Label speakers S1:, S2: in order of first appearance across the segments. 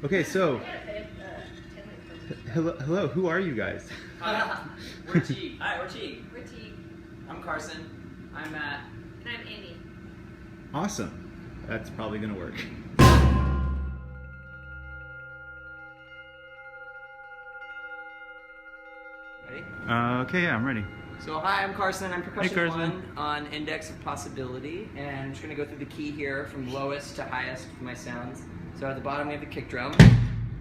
S1: Okay, so hello. Who are you guys?
S2: We're TIGUE. Hi, we're TIGUE.
S3: We're TIGUE.
S2: I'm Carson. I'm Matt.
S3: And I'm Andy.
S1: Awesome. That's probably gonna work.
S2: Ready?
S1: Okay, yeah, I'm ready.
S2: So hi, I'm Carson. I'm Percussion
S1: Hey, Carson.
S2: 1 on Index of Possibility, and I'm just going to go through the key here from lowest to highest for my sounds. So at the bottom we have the kick drum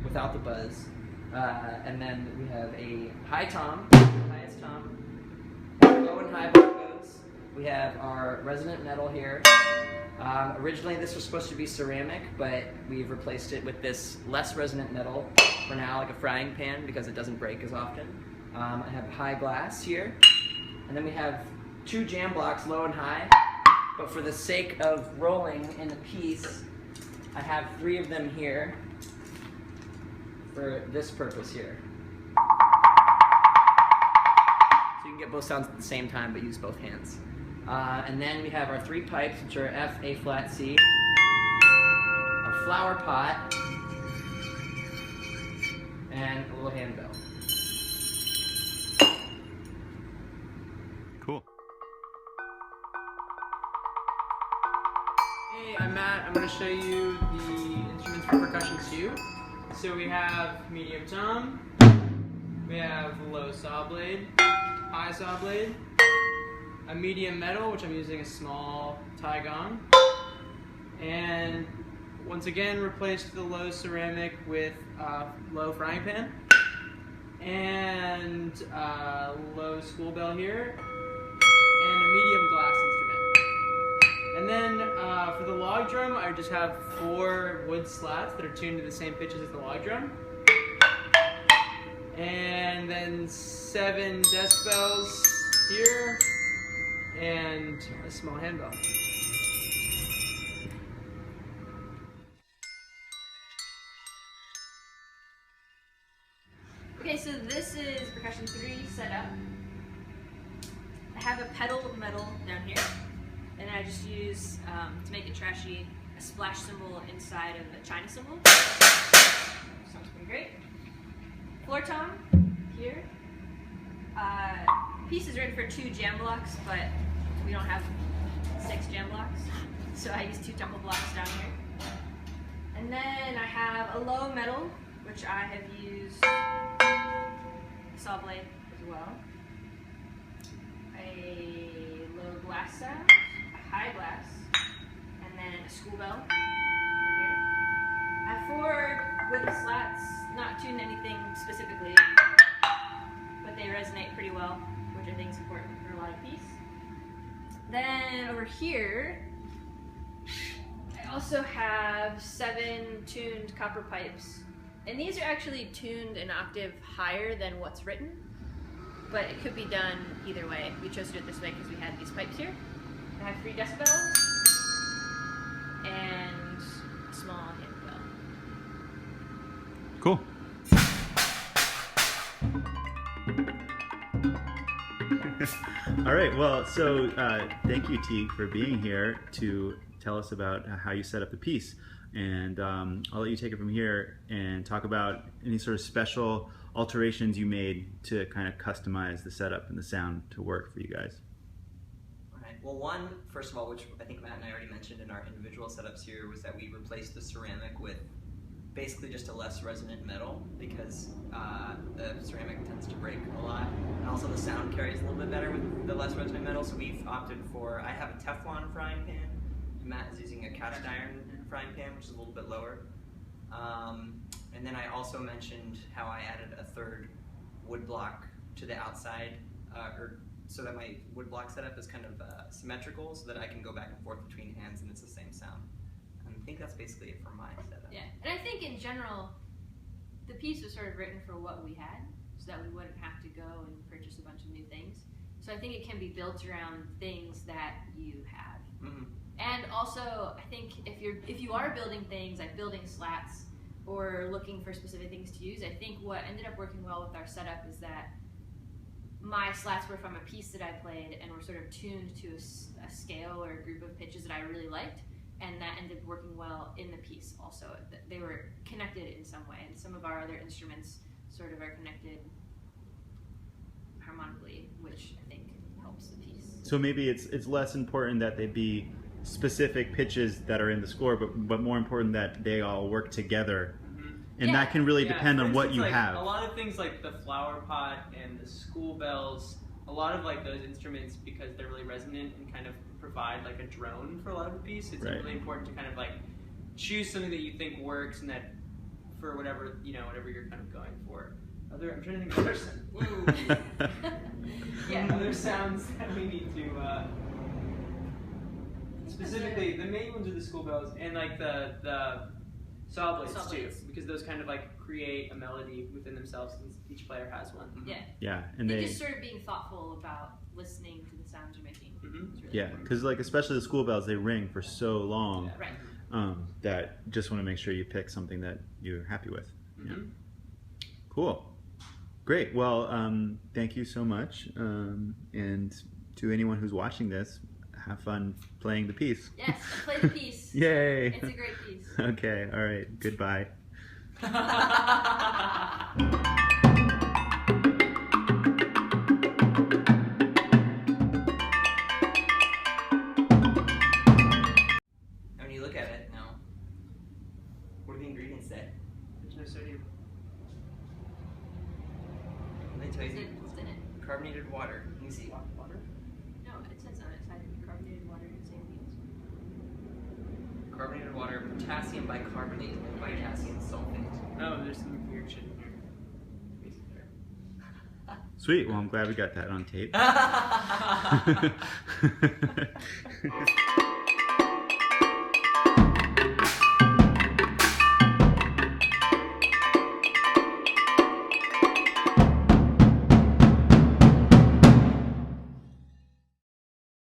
S2: without the buzz, and then we have a high tom, highest tom, low and high bongos. We have our resonant metal here. Originally this was supposed to be ceramic, but we've replaced it with this less resonant metal for now, like a frying pan, because it doesn't break as often. I have high glass here. And then we have two jam blocks, low and high, but for the sake of rolling in the piece, I have 3 of them here for this purpose here. So you can get both sounds at the same time, but use both hands. And then we have our 3 pipes, which are F, A flat, C, our flower pot, and a little handbell.
S1: Cool.
S4: Hey, I'm Matt. I'm going to show you the instruments for percussion 2. So we have medium tom, we have low saw blade, high saw blade, a medium metal, which I'm using a small TIGUE, and once again replaced the low ceramic with low frying pan, and low school bell here, and a medium glass instrument. And then for the log drum, I just have 4 wood slats that are tuned to the same pitches as the log drum. And then 7 desk bells here, and a small handbell.
S3: Okay, so this is Percussion 3 setup. I have a pedal metal down here, and I just use, to make it trashy, a splash cymbal inside of a China cymbal. Sounds pretty great. Floor tom here. Piece is written for 2 jam blocks, but we don't have 6 jam blocks, so I use 2 tumble blocks down here. And then I have a low metal, which I have used saw blade as well. A low glass sound, a high glass, and then a school bell over here. I have 4 wooden slats, not tuned anything specifically, but they resonate pretty well, which I think is important for a lot of piece. Then over here, I also have 7 tuned copper pipes. And these are actually tuned an octave higher than what's written, but it could be done either way. We chose to do it this way because we had these pipes here. I have 3 decibels and a small handbell.
S1: Cool. All right. Well, so thank you, TIGUE, for being here to tell us about how you set up the piece. And I'll let you take it from here and talk about any sort of special alterations you made to kind of customize the setup and the sound to work for you guys.
S2: All right. Well, one, first of all, which I think Matt and I already mentioned in our individual setups here, was that we replaced the ceramic with basically just a less resonant metal, because the ceramic tends to break a lot, and also the sound carries a little bit better with the less resonant metal. So we've opted for, I have a Teflon frying pan, Matt is using a cast iron frying pan, which is a little bit lower. And then I also mentioned how I added a 3rd wood block to the outside, so that my wood block setup is kind of symmetrical, so that I can go back and forth between hands and it's the same sound. And I think that's basically it for my setup.
S3: Yeah, and I think in general, the piece was sort of written for what we had, so that we wouldn't have to go and purchase a bunch of new things. So I think it can be built around things that you have.
S2: Mm-hmm.
S3: And also, I think if you are building things like building slats or looking for specific things to use, I think what ended up working well with our setup is that my slats were from a piece that I played and were sort of tuned to a scale or a group of pitches that I really liked. and that ended working well in the piece also. They were connected in some way, and some of our other instruments sort of are connected harmonically, which I think helps the piece.
S1: So maybe it's less important that they be specific pitches that are in the score, but more important that they all work together. And that can really depend on what you have.
S4: A lot of things like the flower pot and the school bells, a lot of like those instruments, because they're really resonant and kind of provide like a drone for a lot of the piece, it's really important to kind of like choose something that you think works and that for whatever, whatever you're kind of going for. I'm trying to think of other sounds that we need to, specifically the main ones are the school bells and like the saw blades too, because those kind of like create a melody within themselves since each player has one.
S1: Yeah, and
S3: they just sort of being thoughtful about listening to the sounds you're making.
S1: Really because like especially the school bells, they ring for so long that just want to make sure you pick something that you're happy with. Cool, great. Well, thank you so much, and to anyone who's watching this, have fun playing the piece.
S3: Yes, play the piece.
S1: Yay!
S3: It's a great piece.
S1: Okay, all right. Goodbye.
S2: When you look at it now, what do the ingredients say?
S4: There's no sodium.
S2: They tell you
S3: What's in it?
S2: carbonated water. Let me see.
S4: Water?
S3: No, it says on its side carbonated water and saline.
S2: Carbonated water, potassium bicarbonate, and potassium sulfate.
S4: Oh, there's some weird shit in here.
S1: Sweet. Well, I'm glad we got that on tape.